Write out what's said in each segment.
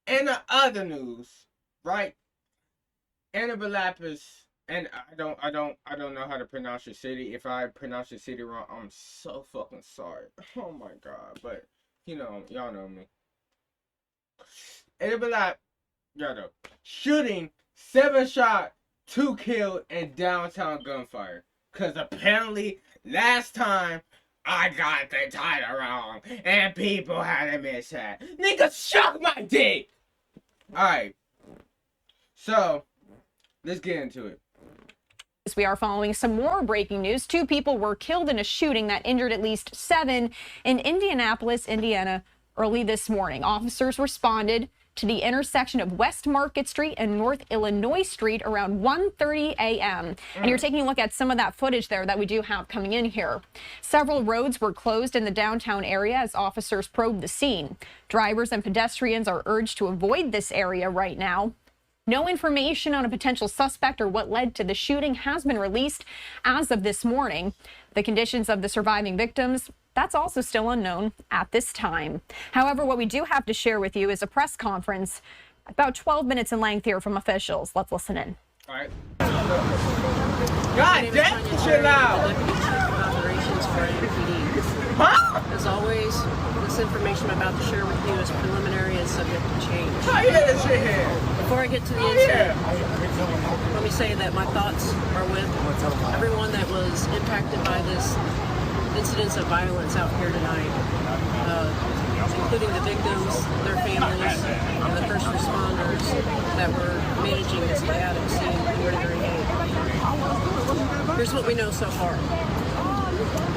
In the other news, right? Indianapolis, and I don't know how to pronounce your city. If I pronounce your city wrong, I'm so fucking sorry. Oh my god, but y'all know me. Indianapolis, y'all know. Shooting, 7 shot, 2 killed in downtown gunfire. Cause apparently last time I got the title wrong and people had a mishap. Nigga, suck my dick. All right, so let's get into it. We are following some more breaking news. 2 people were killed in a shooting that injured at least 7 in Indianapolis, Indiana, early this morning. Officers responded to the intersection of West Market Street and North Illinois Street around 1:30 a.m. And you're taking a look at some of that footage there that we do have coming in here. Several roads were closed in the downtown area as officers probed the scene. Drivers and pedestrians are urged to avoid this area right now. No information on a potential suspect or what led to the shooting has been released as of this morning. The conditions of the surviving victims, that's also still unknown at this time. However, what we do have to share with you is a press conference about 12 minutes in length here from officials. Let's listen in. All right. God damn, chill out. Huh? As always, this information I'm about to share with you is preliminary and subject to change. I hear this shit here. Before I get to the incident, let me say that my thoughts are with everyone that was impacted by this incidents of violence out here tonight, including the victims, their families, and the first responders that were managing this chaotic scene in their aid. Here's what we know so far.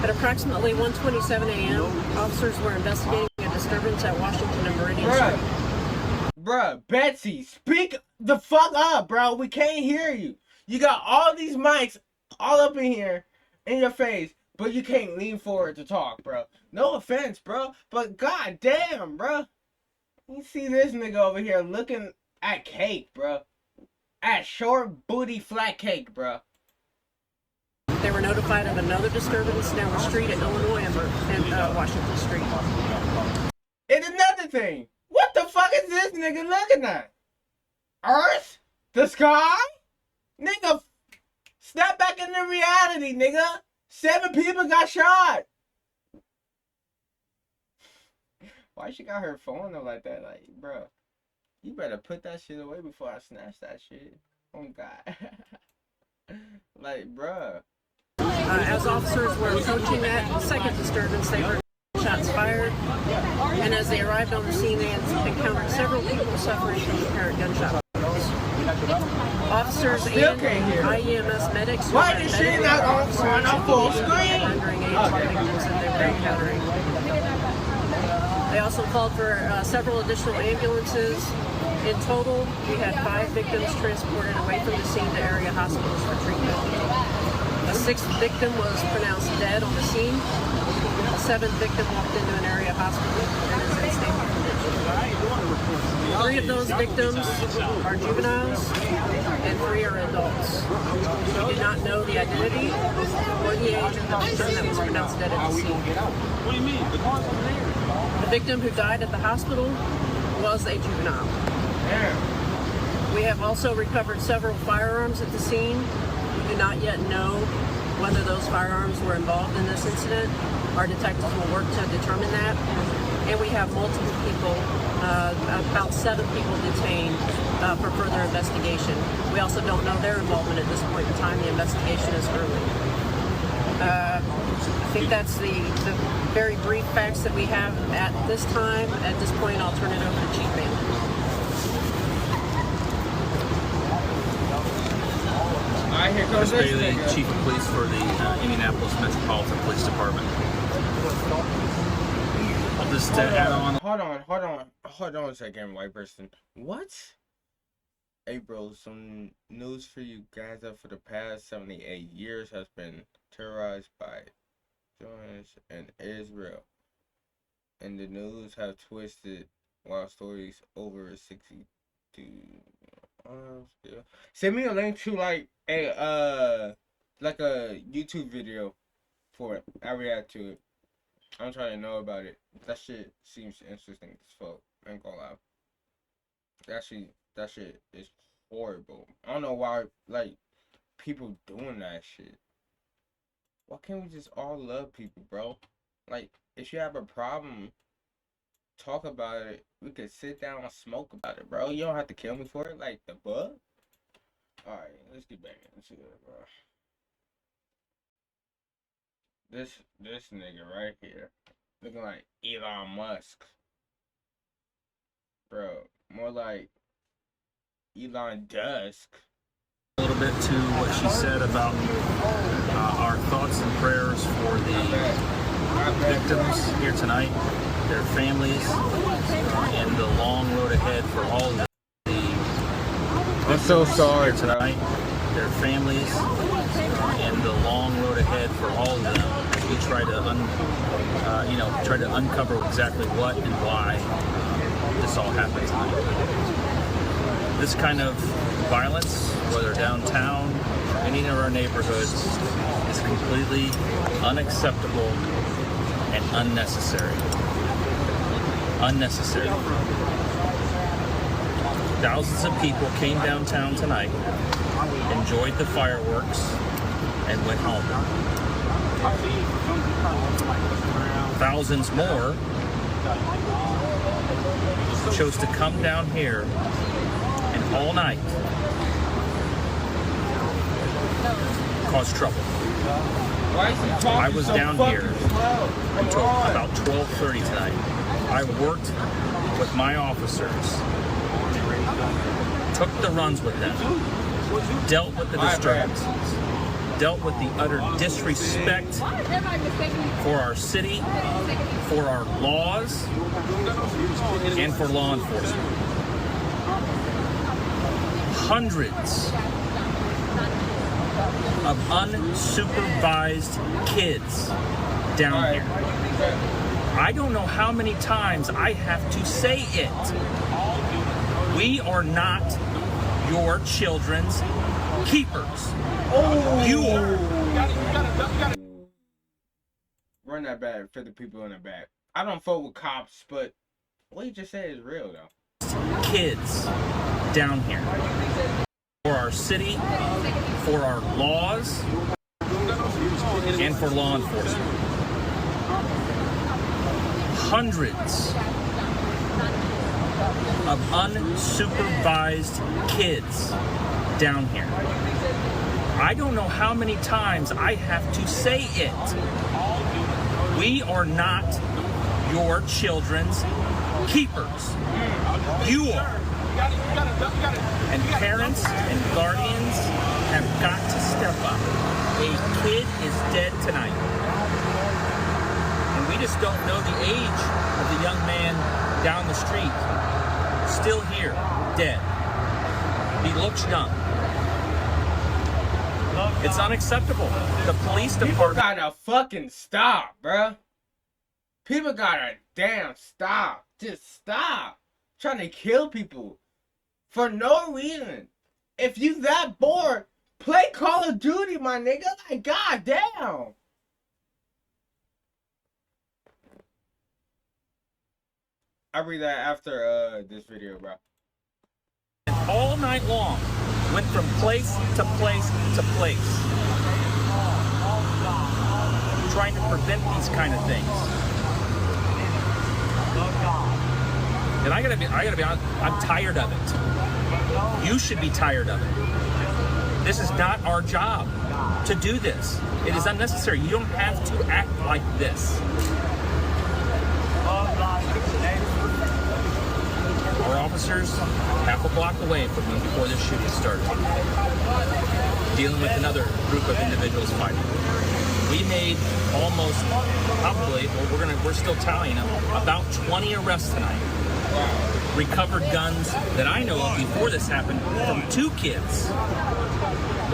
At approximately 1:27 a.m., officers were investigating a disturbance at Washington and Meridian Street. Bruh, Betsy, speak the fuck up, bro. We can't hear you. You got all these mics all up in here in your face, but you can't lean forward to talk, bro. No offense, bro, but goddamn, bro. You see this nigga over here looking at cake, bro. At short booty flat cake, bro. They were notified of another disturbance down the street at Illinois and Washington Street. And another thing, what the fuck is this nigga looking at? Earth? The sky? Nigga, snap back into reality, nigga. 7 people got shot. Why she got her phone up like that? Like, bro, you better put that shit away before I snatch that shit. Oh, God. Like, bruh. As officers were approaching that second disturbance, they heard shots fired, and as they arrived on the scene, they encountered several people suffering from apparent gunshot wounds. Officers and IEMS medics who why is she not on full screen? Rendering aid to the victims that they were encountering. They also called for several additional ambulances. In total, we had 5 victims transported away from the scene to area hospitals for treatment. A 6th victim was pronounced dead on the scene. A 7th victim walked into an area hospital and is in stable condition. 3 of those victims are juveniles and 3 are adults. We do not know the identity or the age of the victim that was pronounced dead at the scene. The victim who died at the hospital was a juvenile. We have also recovered several firearms at the scene. We do not yet know whether those firearms were involved in this incident. Our detectives will work to determine that. And we have multiple people, about 7 people detained for further investigation. We also don't know their involvement at this point in time. The investigation is early. I think that's the very brief facts that we have at this time. At this point, I'll turn it over to Chief Bailey. Here goes Chris Bailey, Chief of Police for the Indianapolis Metropolitan Police Department. I'll just add on. Hold on a second, white person. What? April, some news for you guys that for the past 78 years has been terrorized by Jewish and Israel. And the news have twisted wild stories over 62. Send me a link to like a YouTube video for it. I react to it. I'm trying to know about it. That shit seems interesting as fuck. I ain't gonna lie. that shit is horrible. I don't know why, like, people doing that shit. Why can't we just all love people, bro? Like, if you have a problem, talk about it. We could sit down and smoke about it, bro. You don't have to kill me for it. Like, the fuck? Alright, let's get back into it, bro. This nigga right here, looking like Elon Musk. Bro, more like Elon Dusk. A little bit to what she said about our thoughts and prayers for the victims here tonight, their families, and the long road ahead for all of the I'm so sorry here tonight, their families, and the long road ahead for all of them as we try to uncover exactly what and why this all happened tonight. This kind of violence, whether downtown or any of our neighborhoods, is completely unacceptable and unnecessary. Unnecessary. Thousands of people came downtown tonight, enjoyed the fireworks, and went home. Thousands more chose to come down here and all night cause trouble. I was down here until about 12:30 tonight. I worked with my officers, took the runs with them, dealt with the disturbances, dealt with the utter disrespect for our city, for our laws, and for law enforcement. Hundreds of unsupervised kids down here. I don't know how many times I have to say it. We are not your children's keepers. You are. Run that back for the people in the back. I don't fuck with cops, but what you just said is real, though. Kids down here. For our city, for our laws, and for law enforcement. Hundreds of unsupervised kids down here. I don't know how many times I have to say it. We are not your children's keepers. You are. And parents and guardians have got to step up. A kid is dead tonight. And we just don't know the age of the young man down the street. Still here, dead. He looks young. It's unacceptable. The police People department... gotta fucking stop, bruh. People gotta damn stop. Just stop. Trying to kill people for no reason. If you that bored, play Call of Duty, my nigga. Like, goddamn. I'll read that after this video, bro. all night long went from place to place to place, trying to prevent these kind of things. And I gotta be honest, I'm tired of it. You should be tired of it. This is not our job to do this. It is unnecessary. You don't have to act like this. Our officers half a block away from me before this shooting started, dealing with another group of individuals fighting. We made almost, probably, well, we're still tallying them, about 20 arrests tonight. Recovered guns that I know of before this happened from 2 kids.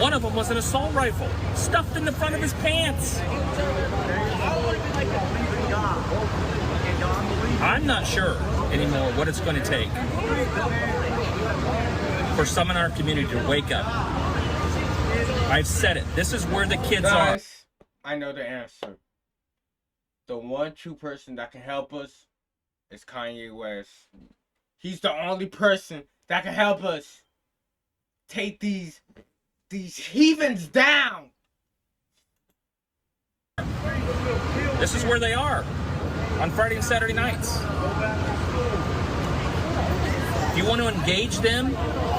One of them was an assault rifle stuffed in the front of his pants. I'm not sure anymore what it's going to take for some in our community to wake up. I've said it. This is where the kids are. I know the answer. The one true person that can help us is Kanye West. He's the only person that can help us take these heathens down. This is where they are on Friday and Saturday nights. If you want to engage them,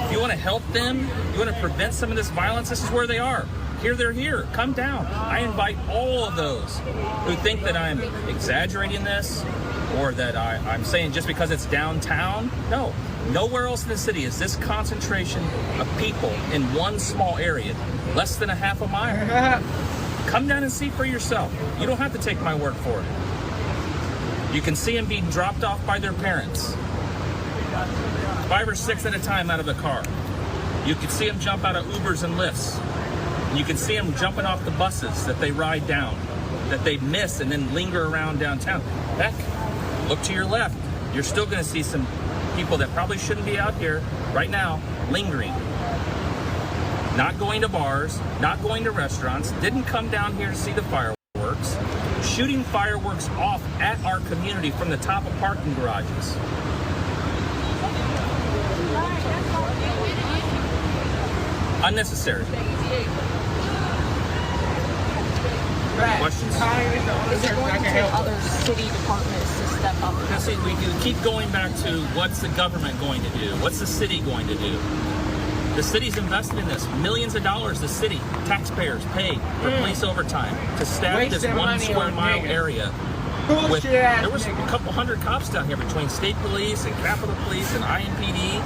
if you want to help them, you want to prevent some of this violence, this is where they are. Here, they're here. Come down. I invite all of those who think that I'm exaggerating this or that I'm saying just because it's downtown. No, nowhere else in the city is this concentration of people in one small area, less than a half a mile. Come down and see for yourself. You don't have to take my word for it. You can see them being dropped off by their parents, 5 or 6 at a time out of the car. You can see them jump out of Ubers and Lyfts. You can see them jumping off the buses that they ride down, that they miss and then linger around downtown. Heck, look to your left. You're still going to see some people that probably shouldn't be out here right now lingering. Not going to bars, not going to restaurants, didn't come down here to see the fireworks, shooting fireworks off at our community from the top of parking garages. Unnecessary. Questions? Is it going to take other city departments to step up? Now, see, we keep going back to what's the government going to do? What's the city going to do? The city's invested in this. Millions of dollars the city, taxpayers pay for police overtime to staff this 1 square mile area. There was a couple hundred cops down here between state police and Capitol Police and IMPD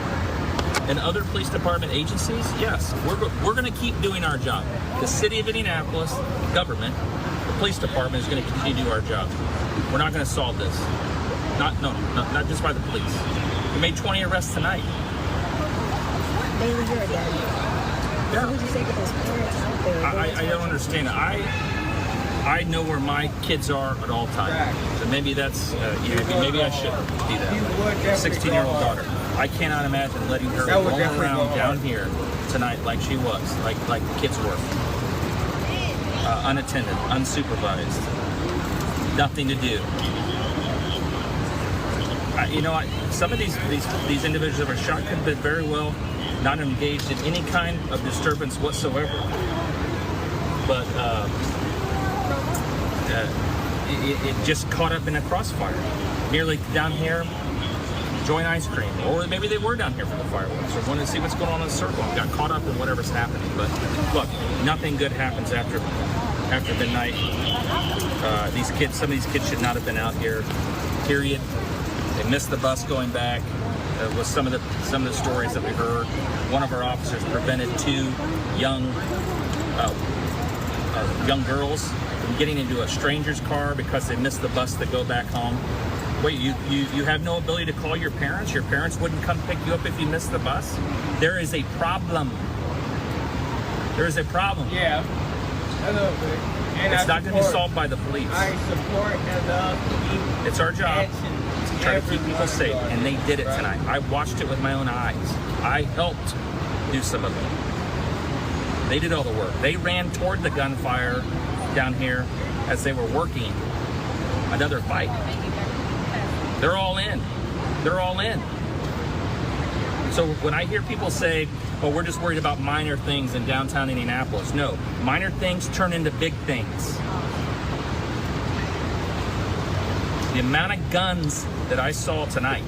and other police department agencies. Yes, we're going to keep doing our job. The city of Indianapolis, government, the police department is going to continue to do our job. We're not going to solve this. Not just by the police. We made 20 arrests tonight. Bailey, you're a daddy. Yeah. What would you say to those parents out there? I don't understand. I know where my kids are at all times. So maybe that's maybe I shouldn't be that. 16-year-old daughter. I cannot imagine letting her roam around down here tonight like she was, like the kids were, unattended, unsupervised, nothing to do. Some of these individuals that were shot could have been very well not engaged in any kind of disturbance whatsoever. But it just caught up in a crossfire. Nearly down here, enjoying ice cream. Or maybe they were down here for the fireworks or wanted to see what's going on in the circle and got caught up in whatever's happening. But look, nothing good happens after midnight. Some of these kids should not have been out here, period. They missed the bus going back. Was some of the stories that we heard. One of our officers prevented 2 young girls from getting into a stranger's car because they missed the bus to go back home. Wait, you have no ability to call your parents? Your parents wouldn't come pick you up if you missed the bus? There is a problem. There is a problem. Yeah. A little bit. And it's not going to be solved by the police. I support and love. It's our job to try to keep people safe, and they did it tonight. I watched it with my own eyes. I helped do some of it. They did all the work. They ran toward the gunfire down here as they were working another fight. They're all in. They're all in. So when I hear people say, oh, we're just worried about minor things in downtown Indianapolis. No, minor things turn into big things. The amount of guns that I saw tonight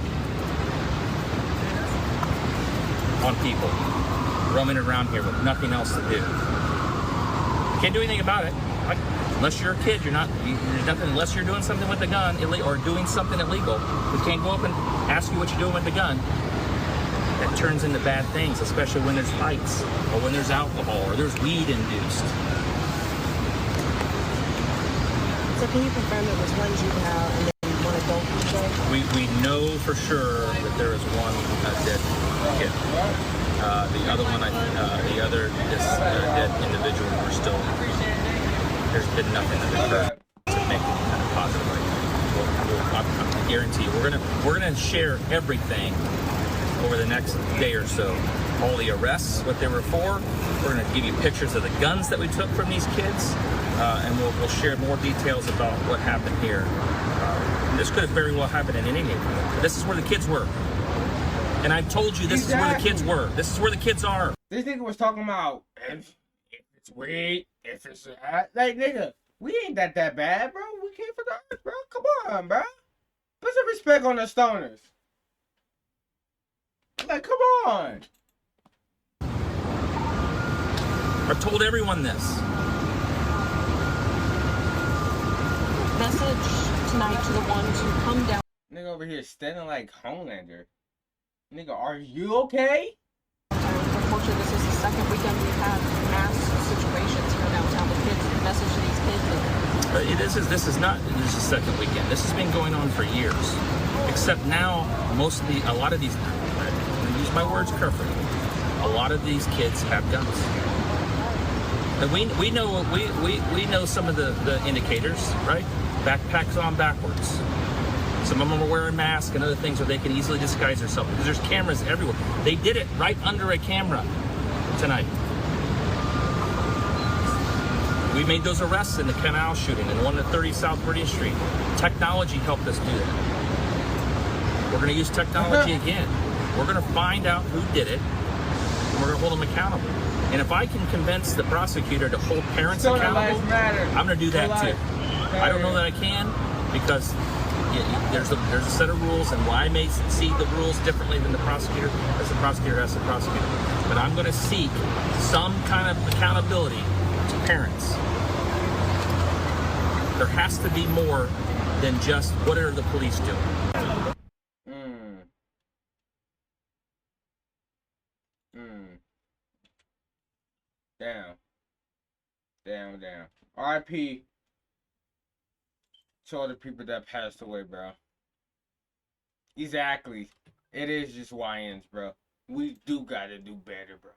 on people roaming around here with nothing else to do. Can't do anything about it. Unless you're a kid, there's nothing, unless you're doing something with the gun or doing something illegal. We can't go up and ask you what you're doing with the gun. That turns into bad things, especially when there's fights or when there's alcohol or there's weed induced. So can you confirm it was one juvenile and then one adult kid? We know for sure that there is one dead kid. The other one, the other dead individual, we're still. There's been nothing that occurred to make it kind of positive right now. I guarantee you, we're gonna share everything over the next day or so. All the arrests, what they were for. We're gonna give you pictures of the guns that we took from these kids, and we'll share more details about what happened here. This could have very well happened in any neighborhood. This is where the kids were. And I've told you this is where the kids were. This is where the kids are. This nigga was talking about if it's weed, if it's like nigga, we ain't that bad, bro. We came for the earth, bro. Come on, bro. Put some respect on the stoners. Like, come on. I've told everyone this. Message tonight to the ones who come down. Nigga over here standing like Homelander. Nigga, are you okay? Unfortunately, this is the second weekend we've had mass situations here downtown. The kids, the message to these kids is This is not the second weekend. This has been going on for years. Except now, a lot of these, I'm gonna use my words carefully. A lot of these kids have guns. And we know some of the indicators, right? Backpacks on backwards. Some of them are wearing masks and other things where they can easily disguise themselves because there's cameras everywhere. They did it right under a camera tonight. We made those arrests in the Canal shooting and the one at 30 South Meridian Street. Technology helped us do that. We're going to use technology again. We're going to find out who did it, and we're going to hold them accountable. And if I can convince the prosecutor to hold parents accountable, I'm going to do that too. I don't know that I can because there's a set of rules, and I may see the rules differently than the prosecutor, as the prosecutor has to prosecute. But I'm going to seek some kind of accountability to parents. There has to be more than just what are the police doing. Damn. R.I.P. to all the people that passed away, bro. Exactly. It is just YNs, bro. We do gotta do better, bro.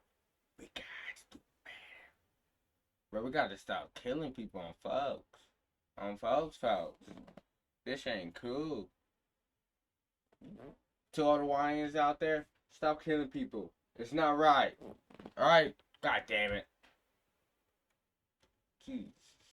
We gotta do better. Bro, we gotta stop killing people on folks. On folks. This ain't cool. To all the YNs out there, stop killing people. It's not right. Alright? God damn it. Jeez.